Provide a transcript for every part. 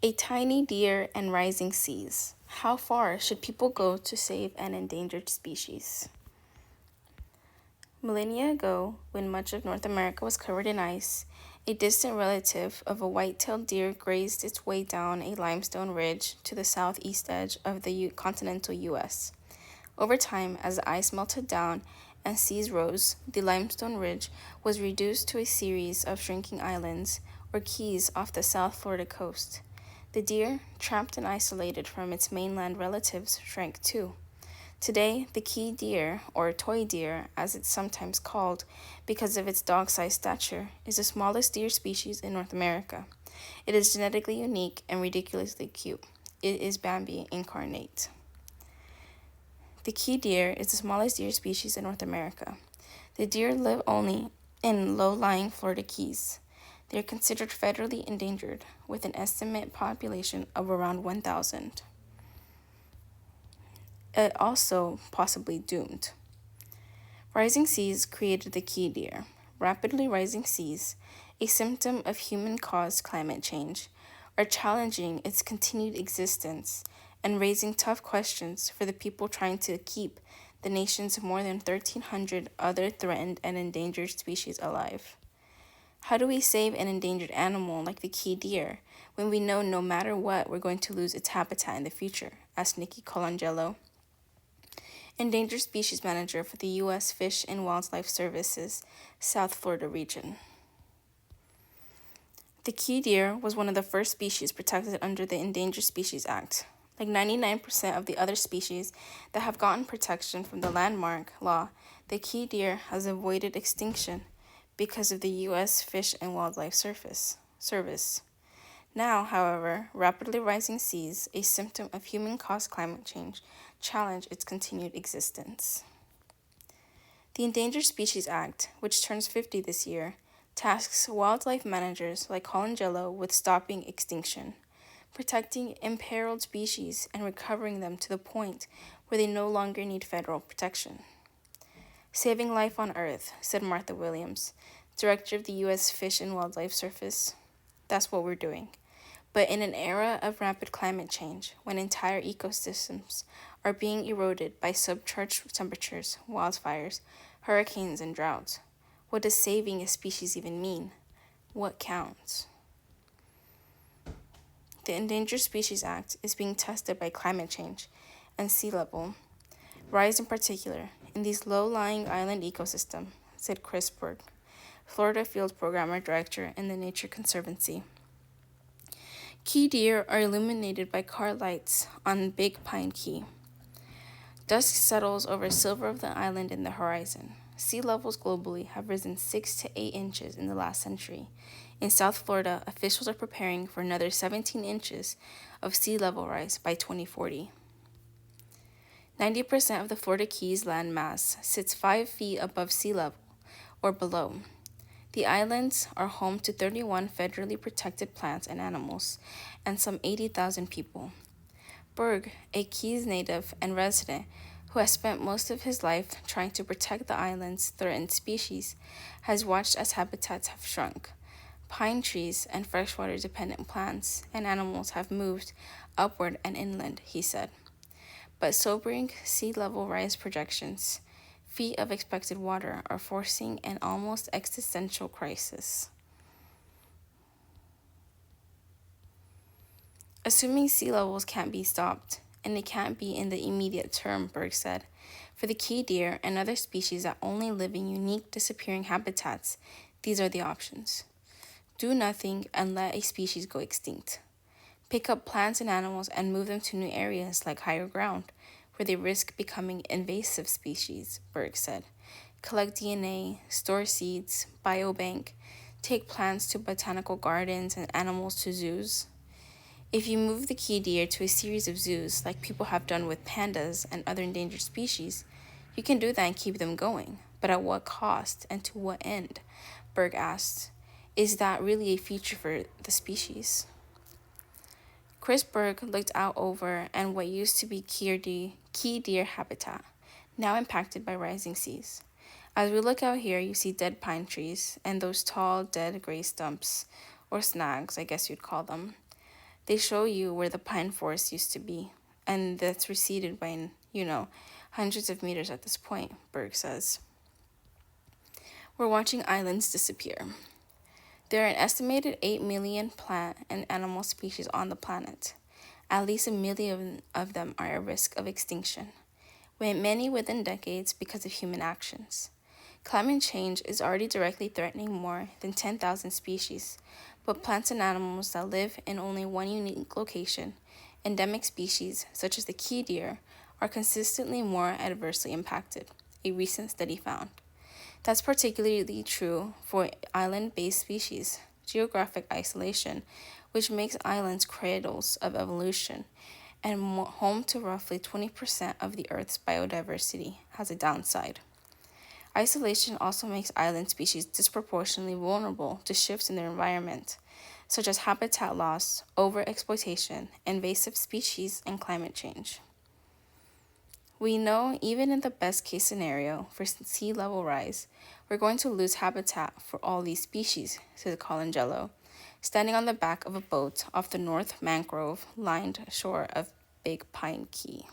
A tiny deer and rising seas. How far should people go to save an endangered species? Millennia ago, when much of North America was covered in ice, a distant relative of a white-tailed deer grazed its way down a limestone ridge to the southeast edge of the continental U.S. Over time, as the ice melted down and seas rose, the limestone ridge was reduced to a series of shrinking islands or keys off the South Florida coast. The deer, trapped and isolated from its mainland relatives, shrank too. Today, the key deer, or toy deer as it's sometimes called because of its dog-sized stature, is the smallest deer species in North America. It is genetically unique and ridiculously cute. It is Bambi incarnate. The key deer is the smallest deer species in North America. The deer live only in low-lying Florida keys. They are considered federally endangered, with an estimated population of around 1,000. Also possibly doomed. Rising seas created the key deer. Rapidly rising seas, a symptom of human-caused climate change, are challenging its continued existence and raising tough questions for the people trying to keep the nation's more than 1,300 other threatened and endangered species alive. How do we save an endangered animal like the key deer when we know no matter what we're going to lose its habitat in the future? Asked Nikki Colangelo, Endangered Species Manager for the U.S. Fish and Wildlife Service's South Florida region. The key deer was one of the first species protected under the Endangered Species Act. Like 99% of the other species that have gotten protection from the landmark law, the key deer has avoided extinction because of the U.S. Fish and Wildlife Service. Now, however, rapidly rising seas, a symptom of human-caused climate change, challenge its continued existence. The Endangered Species Act, which turns 50 this year, tasks wildlife managers like Colangelo with stopping extinction, protecting imperiled species, and recovering them to the point where they no longer need federal protection. Saving life on Earth, said Martha Williams, director of the U.S. Fish and Wildlife Service. That's what we're doing. But in an era of rapid climate change, when entire ecosystems are being eroded by subcharged temperatures, wildfires, hurricanes, and droughts, what does saving a species even mean? What counts? The Endangered Species Act is being tested by climate change and sea level rise in particular in these low-lying island ecosystems, said Chris Berg, Florida Field Programmer Director in the Nature Conservancy. Key deer are illuminated by car lights on Big Pine Key. Dusk settles over silver of the island in the horizon. Sea levels globally have risen 6 to 8 inches in the last century. In South Florida, officials are preparing for another 17 inches of sea level rise by 2040. 90% of the Florida Keys land mass sits 5 feet above sea level or below. The islands are home to 31 federally protected plants and animals and some 80,000 people. Berg, a Keys native and resident who has spent most of his life trying to protect the island's threatened species, has watched as habitats have shrunk. Pine trees and freshwater-dependent plants and animals have moved upward and inland, he said. But sobering sea level rise projections, feet of expected water, are forcing an almost existential crisis. Assuming sea levels can't be stopped, and it can't be in the immediate term, Berg said, for the key deer and other species that only live in unique disappearing habitats, these are the options. Do nothing and let a species go extinct. Pick up plants and animals and move them to new areas like higher ground, where they risk becoming invasive species, Berg said. Collect DNA, store seeds, biobank, take plants to botanical gardens and animals to zoos. If you move the key deer to a series of zoos, like people have done with pandas and other endangered species, you can do that and keep them going. But at what cost and to what end? Berg asked. Is that really a future for the species? Chris Berg looked out over and what used to be key deer habitat, now impacted by rising seas. As we look out here, you see dead pine trees and those tall, dead gray stumps, or snags, I guess you'd call them. They show you where the pine forest used to be, and that's receded by, hundreds of meters at this point, Berg says. We're watching islands disappear. There are an estimated 8 million plant and animal species on the planet. At least 1 million of them are at risk of extinction, with many within decades because of human actions. Climate change is already directly threatening more than 10,000 species, but plants and animals that live in only one unique location, endemic species such as the key deer, are consistently more adversely impacted, a recent study found. That's particularly true for island-based species, geographic isolation, which makes islands cradles of evolution, and home to roughly 20% of the Earth's biodiversity, has a downside. Isolation also makes island species disproportionately vulnerable to shifts in their environment, such as habitat loss, overexploitation, invasive species, and climate change. We know even in the best case scenario for sea level rise, we're going to lose habitat for all these species, says Colangelo, standing on the back of a boat off the North Mangrove-lined shore of Big Pine Key.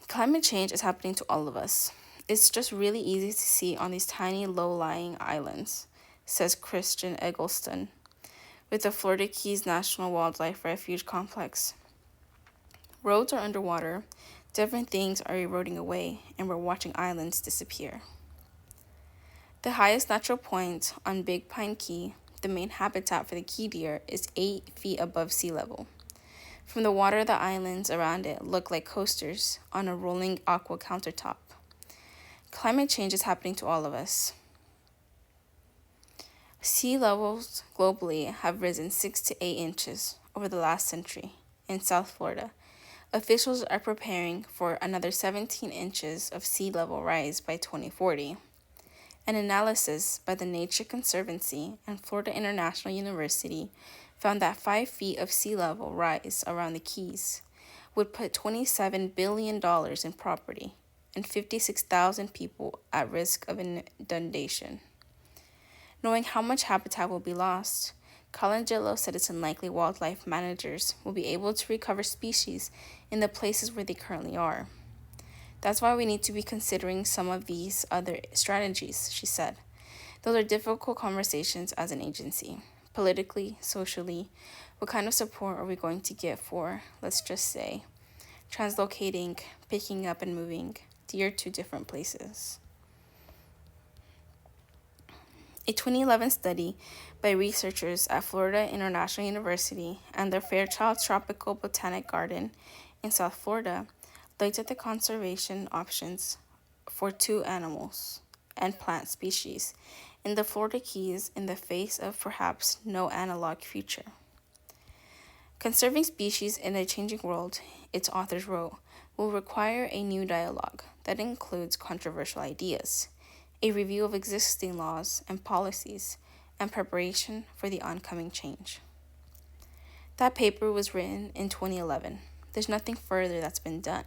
Climate change is happening to all of us. It's just really easy to see on these tiny low-lying islands, says Christian Eggleston, with the Florida Keys National Wildlife Refuge Complex. Roads are underwater, different things are eroding away, and we're watching islands disappear. The highest natural point on Big Pine Key, the main habitat for the key deer, is 8 feet above sea level. From the water, the islands around it look like coasters on a rolling aqua countertop. Climate change is happening to all of us. Sea levels globally have risen 6 to 8 inches over the last century in South Florida. Officials are preparing for another 17 inches of sea level rise by 2040. An analysis by the Nature Conservancy and Florida International University found that 5 feet of sea level rise around the Keys would put $27 billion in property and 56,000 people at risk of inundation. Knowing how much habitat will be lost, Colangelo said it's unlikely wildlife managers will be able to recover species in the places where they currently are. That's why we need to be considering some of these other strategies, she said. Those are difficult conversations as an agency. Politically, socially, what kind of support are we going to get for, let's just say, translocating, picking up and moving deer to different places? A 2011 study by researchers at Florida International University and the Fairchild Tropical Botanic Garden in South Florida looked at the conservation options for 2 animals and plant species in the Florida Keys in the face of perhaps no analog future. Conserving species in a changing world, its authors wrote, will require a new dialogue that includes controversial ideas, a review of existing laws and policies, and preparation for the oncoming change. That paper was written in 2011. There's nothing further that's been done,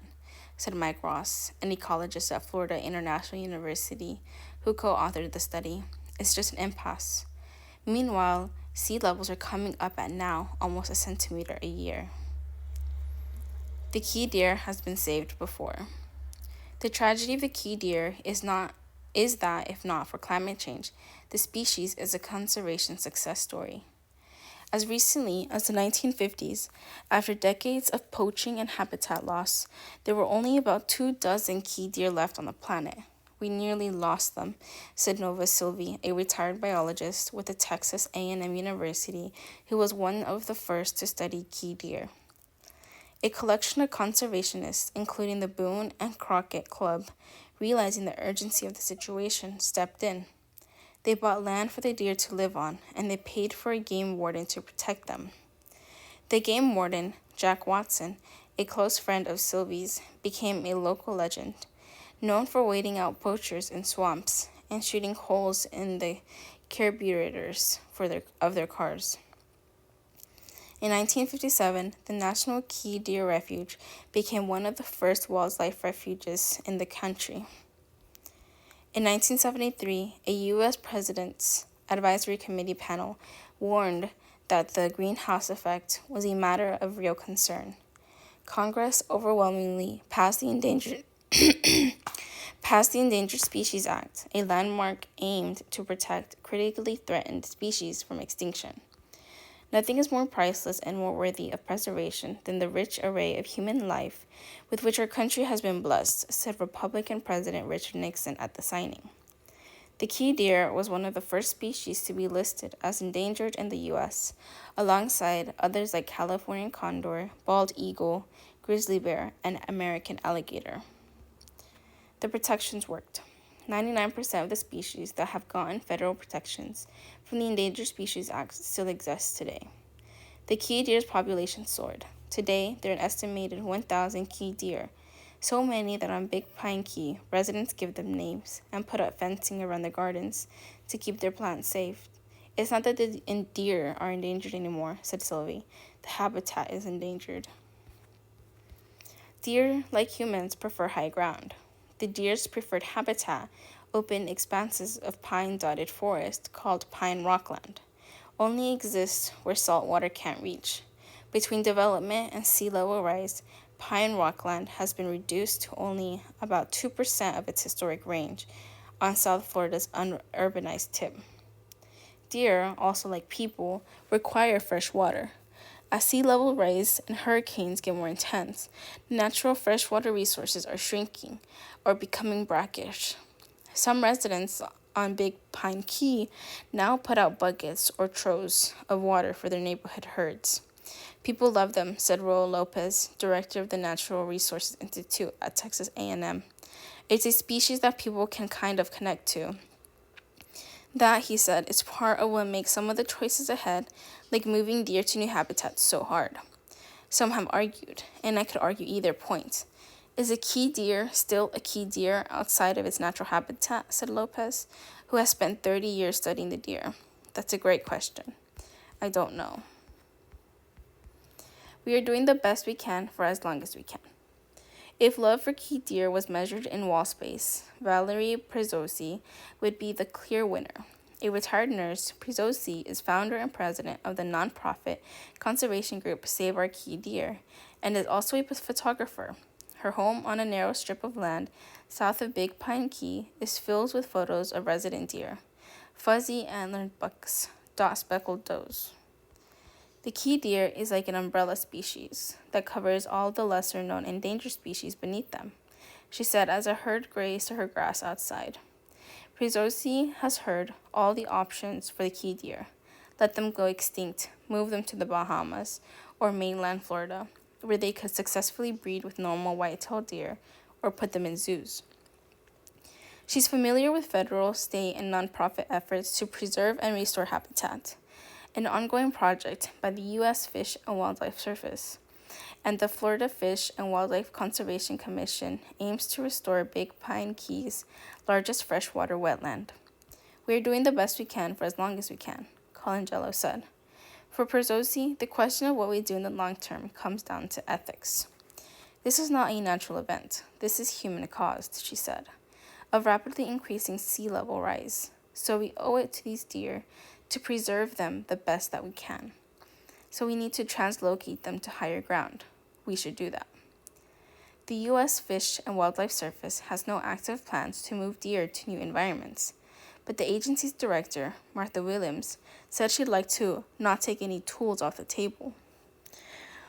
said Mike Ross, an ecologist at Florida International University who co-authored the study. It's just an impasse. Meanwhile, sea levels are coming up at now almost a centimeter a year. The key deer has been saved before. The tragedy of the key deer is that, if not for climate change, the species is a conservation success story. As recently as the 1950s, after decades of poaching and habitat loss, there were only about 24 key deer left on the planet. We nearly lost them, said Nova Silvey, a retired biologist with the Texas A&M University who was one of the first to study key deer. A collection of conservationists, including the Boone and Crockett Club, realizing the urgency of the situation, stepped in. They bought land for the deer to live on, and they paid for a game warden to protect them. The game warden, Jack Watson, a close friend of Sylvie's, became a local legend, known for waiting out poachers in swamps and shooting holes in the carburetors of their cars. In 1957, the National Key Deer Refuge became one of the first wildlife refuges in the country. In 1973, a U.S. President's Advisory Committee panel warned that the greenhouse effect was a matter of real concern. Congress overwhelmingly passed the Endangered Species Act, a landmark aimed to protect critically threatened species from extinction. Nothing is more priceless and more worthy of preservation than the rich array of human life with which our country has been blessed, said Republican President Richard Nixon at the signing. The key deer was one of the first species to be listed as endangered in the U.S., alongside others like Californian condor, bald eagle, grizzly bear, and American alligator. The protections worked. 99% of the species that have gotten federal protections from the Endangered Species Act still exist today. The key deer's population soared. Today, there are an estimated 1,000 key deer, so many that on Big Pine Key, residents give them names and put up fencing around their gardens to keep their plants safe. It's not that the deer are endangered anymore, said Sylvie. The habitat is endangered. Deer, like humans, prefer high ground. The deer's preferred habitat, open expanses of pine-dotted forest called pine rockland, only exists where salt water can't reach. Between development and sea level rise, pine rockland has been reduced to only about 2% of its historic range on South Florida's unurbanized tip. Deer, also like people, require fresh water. As sea level rise and hurricanes get more intense, natural freshwater resources are shrinking or becoming brackish. Some residents on Big Pine Key now put out buckets or troughs of water for their neighborhood herds. People love them, said Raul Lopez, director of the Natural Resources Institute at Texas A&M. It's a species that people can kind of connect to. That, he said, is part of what makes some of the choices ahead, like moving deer to new habitats, so hard. Some have argued, and I could argue either point. Is a key deer still a key deer outside of its natural habitat, said Lopez, who has spent 30 years studying the deer. That's a great question. I don't know. We are doing the best we can for as long as we can. If love for key deer was measured in wall space, Valerie Preziosi would be the clear winner. A retired nurse, Preziosi is founder and president of the nonprofit conservation group Save Our Key Deer and is also a photographer. Her home on a narrow strip of land south of Big Pine Key is filled with photos of resident deer, fuzzy antlered bucks, dot-speckled does. The key deer is like an umbrella species that covers all the lesser-known endangered species beneath them, she said as a herd grazed her grass outside. Preziosi has heard all the options for the key deer. Let them go extinct, move them to the Bahamas or mainland Florida, where they could successfully breed with normal white-tailed deer, or put them in zoos. She's familiar with federal, state, and nonprofit efforts to preserve and restore habitat, an ongoing project by the U.S. Fish and Wildlife Service, and the Florida Fish and Wildlife Conservation Commission aims to restore Big Pine Key's largest freshwater wetland. We are doing the best we can for as long as we can, Colangelo said. For Preziosi, the question of what we do in the long term comes down to ethics. This is not a natural event. This is human-caused, she said, of rapidly increasing sea level rise. So we owe it to these deer to preserve them the best that we can. So we need to translocate them to higher ground. We should do that. The U.S. Fish and Wildlife Service has no active plans to move deer to new environments, but the agency's director, Martha Williams, said she'd like to not take any tools off the table.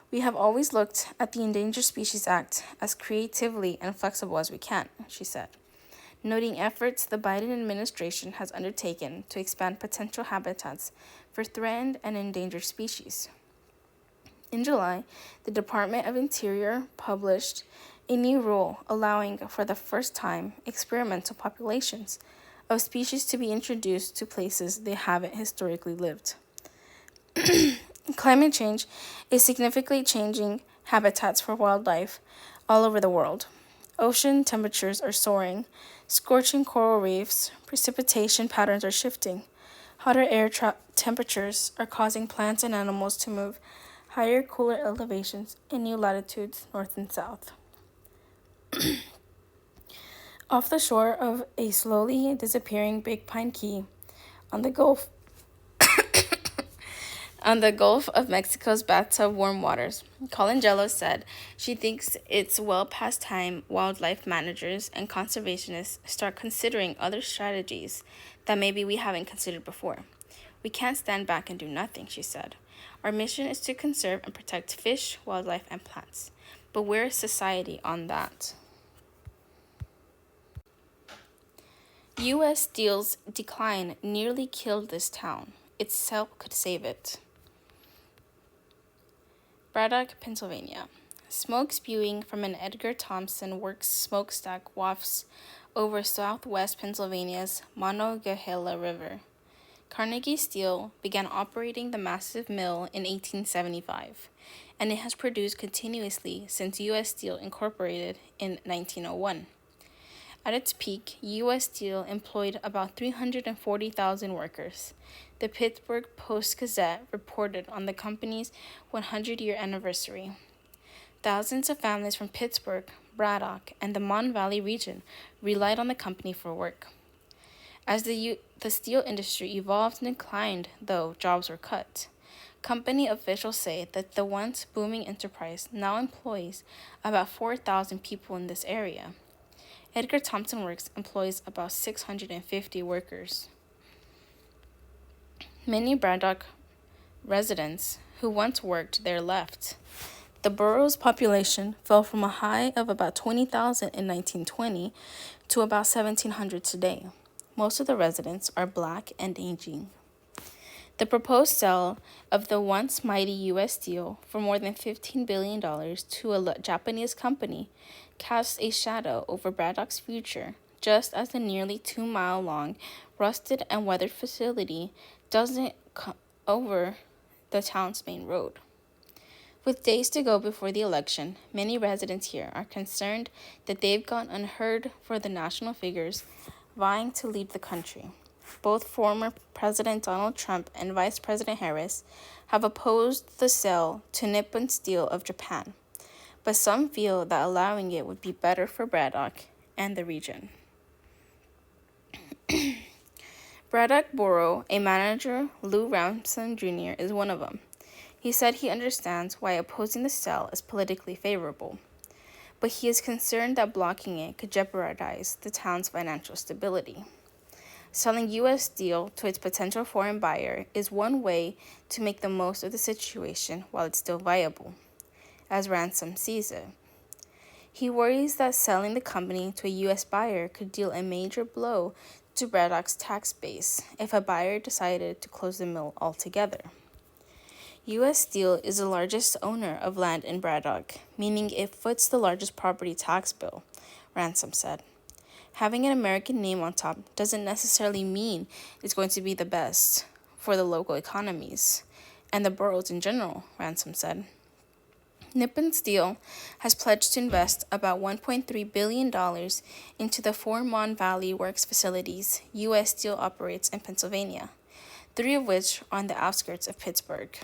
We have always looked at the Endangered Species Act as creatively and flexible as we can, she said, noting efforts the Biden administration has undertaken to expand potential habitats for threatened and endangered species. In July, the Department of Interior published a new rule allowing, for the first time, experimental populations of species to be introduced to places they haven't historically lived. Climate change is significantly changing habitats for wildlife all over the world. Ocean temperatures are soaring, scorching coral reefs, precipitation patterns are shifting. Hotter air temperatures are causing plants and animals to move higher, cooler elevations in new latitudes north and south. Off the shore of a slowly disappearing Big Pine Key on the Gulf On the Gulf of Mexico's bathtub warm waters, Colangelo said she thinks it's well past time wildlife managers and conservationists start considering other strategies that maybe we haven't considered before. We can't stand back and do nothing, she said. Our mission is to conserve and protect fish, wildlife, and plants. But we're a society on that. U.S. Steel's decline nearly killed this town. Its sale could save it. Braddock, Pennsylvania. Smoke spewing from an Edgar Thomson Works smokestack wafts over southwest Pennsylvania's Monongahela River. Carnegie Steel began operating the massive mill in 1875, and it has produced continuously since U.S. Steel incorporated in 1901. At its peak, U.S. Steel employed about 340,000 workers. The Pittsburgh Post-Gazette reported on the company's 100-year anniversary. Thousands of families from Pittsburgh, Braddock, and the Mon Valley region relied on the company for work. As the steel industry evolved and declined, though, jobs were cut. Company officials say that the once booming enterprise now employs about 4,000 people in this area. Edgar Thomson Works employs about 650 workers. Many Braddock residents who once worked there left. The borough's population fell from a high of about 20,000 in 1920 to about 1,700 today. Most of the residents are black and aging. The proposed sale of the once mighty U.S. Steel for more than $15 billion to a Japanese company casts a shadow over Braddock's future, just as the nearly 2-mile-long, rusted and weathered facility doesn't over the town's main road. With days to go before the election, many residents here are concerned that they've gone unheard for the national figures vying to lead the country. Both former President Donald Trump and Vice President Harris have opposed the sale to Nippon Steel of Japan, but some feel that allowing it would be better for Braddock and the region. Braddock Borough, a manager, Lou Ramson Jr., is one of them. He said he understands why opposing the sale is politically favorable, but he is concerned that blocking it could jeopardize the town's financial stability. Selling U.S. Steel to its potential foreign buyer is one way to make the most of the situation while it's still viable, as Ransom sees it. He worries that selling the company to a U.S. buyer could deal a major blow to Braddock's tax base if a buyer decided to close the mill altogether. U.S. Steel is the largest owner of land in Braddock, meaning it foots the largest property tax bill, Ransom said. Having an American name on top doesn't necessarily mean it's going to be the best for the local economies and the boroughs in general, Ransom said. Nippon Steel has pledged to invest about $1.3 billion into the 4 Mon Valley Works facilities U.S. Steel operates in Pennsylvania, 3 of which are on the outskirts of Pittsburgh.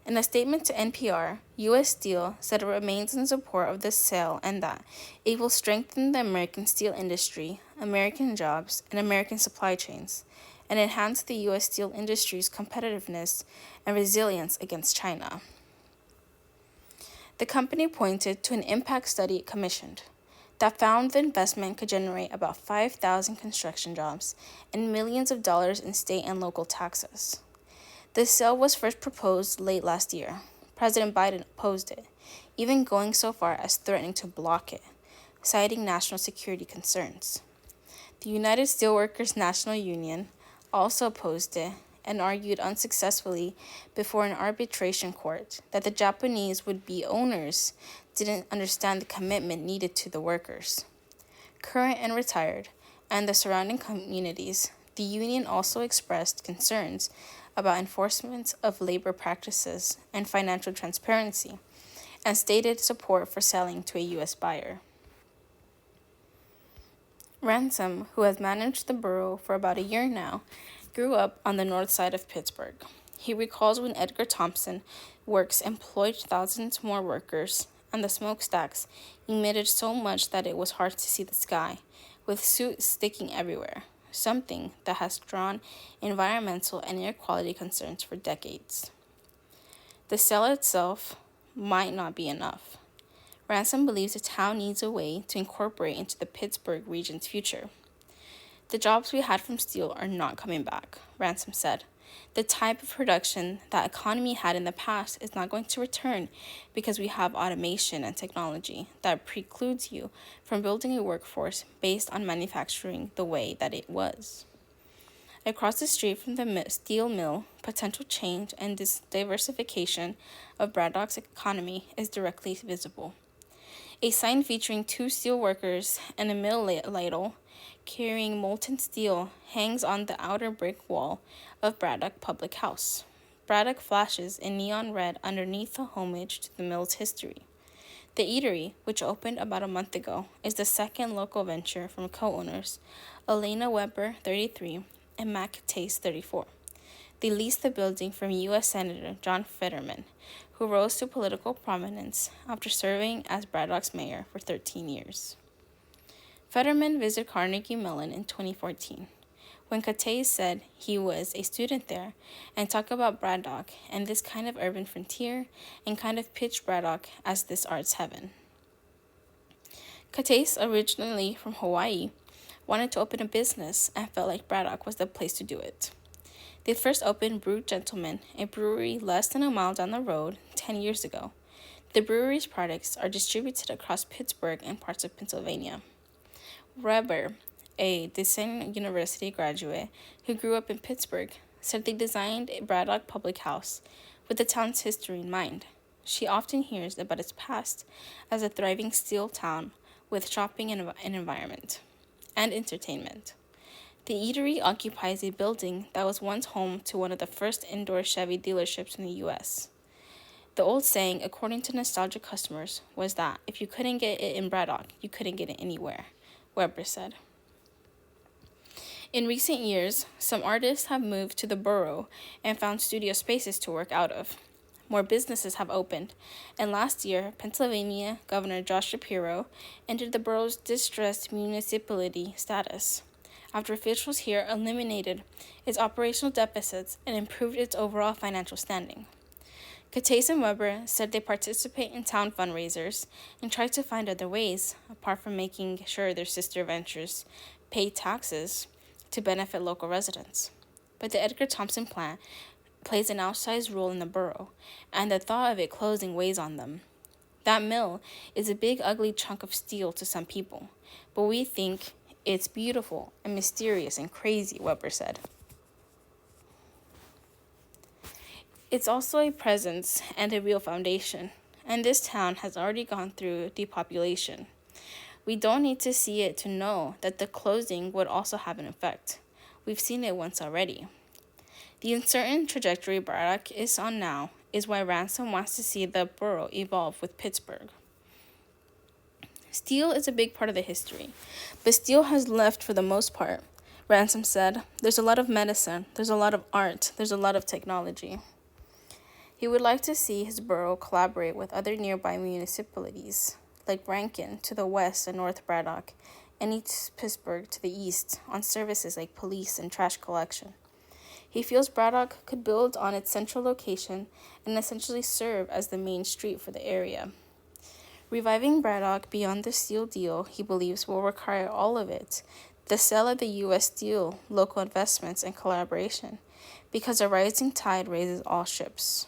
In a statement to NPR, U.S. Steel said it remains in support of this sale and that it will strengthen the American steel industry, American jobs, and American supply chains, and enhance the U.S. steel industry's competitiveness and resilience against China. The company pointed to an impact study it commissioned that found the investment could generate about 5,000 construction jobs and millions of dollars in state and local taxes. The sale was first proposed late last year. President Biden opposed it, even going so far as threatening to block it, citing national security concerns. The United Steelworkers National Union also opposed it and argued unsuccessfully before an arbitration court that the Japanese would-be owners didn't understand the commitment needed to the workers. Current and retired, and the surrounding communities, the union also expressed concerns about enforcement of labor practices and financial transparency, and stated support for selling to a U.S. buyer. Ransom, who has managed the borough for about a year now, grew up on the north side of Pittsburgh. He recalls when Edgar Thomson Works employed thousands more workers, and the smokestacks emitted so much that it was hard to see the sky, with soot sticking everywhere. something that has drawn environmental and air quality concerns for decades. The sale itself might not be enough. Ransom believes the town needs a way to incorporate into the Pittsburgh region's future. The jobs we had from steel are not coming back, Ransom said. The type of production that economy had in the past is not going to return because we have automation and technology that precludes you from building a workforce based on manufacturing the way that it was. Across the street from the steel mill, potential change and diversification of Braddock's economy is directly visible. A sign featuring two steel workers and a mill ladle carrying molten steel hangs on the outer brick wall of Braddock Public House. Braddock flashes in neon red underneath the homage to the mill's history. The eatery, which opened about a month ago, is the second local venture from co-owners Elena Weber, 33, and Mac Taste, 34. They leased the building from U.S. Senator John Fetterman, who rose to political prominence after serving as Braddock's mayor for 13 years. Fetterman visited Carnegie Mellon in 2014, when Catay said he was a student there, and talked about Braddock and this kind of urban frontier, and kind of pitched Braddock as this art's heaven. Catay, originally from Hawaii, wanted to open a business and felt like Braddock was the place to do it. They first opened Brew Gentleman, a brewery less than a mile down the road, 10 years ago. The brewery's products are distributed across Pittsburgh and parts of Pennsylvania. Weber, a Design University graduate who grew up in Pittsburgh, said they designed a Braddock Public House with the town's history in mind. She often hears about its past as a thriving steel town with shopping and environment and entertainment. The eatery occupies a building that was once home to one of the first indoor Chevy dealerships in the U.S. The old saying, according to nostalgic customers, was that if you couldn't get it in Braddock, you couldn't get it anywhere, Weber said. In recent years, some artists have moved to the borough and found studio spaces to work out of. More businesses have opened, and last year, Pennsylvania Governor Josh Shapiro entered the borough's distressed municipality status, after officials here eliminated its operational deficits and improved its overall financial standing. Catay and Weber said they participate in town fundraisers and try to find other ways, apart from making sure their sister ventures pay taxes to benefit local residents. But the Edgar Thompson plant plays an outsized role in the borough, and the thought of it closing weighs on them. That mill is a big, ugly chunk of steel to some people, but we think it's beautiful and mysterious and crazy, Weber said. It's also a presence and a real foundation, and this town has already gone through depopulation. We don't need to see it to know that the closing would also have an effect. We've seen it once already. The uncertain trajectory Braddock is on now is why Ransom wants to see the borough evolve with Pittsburgh. Steel is a big part of the history, but steel has left for the most part, Ransom said. There's a lot of medicine, there's a lot of art, there's a lot of technology. He would like to see his borough collaborate with other nearby municipalities, like Rankin to the west and North Braddock, and East Pittsburgh to the east, on services like police and trash collection. He feels Braddock could build on its central location and essentially serve as the main street for the area. Reviving Braddock beyond the steel deal, he believes, will require all of it, the sale of the U.S. Steel, local investments, and collaboration, because a rising tide raises all ships.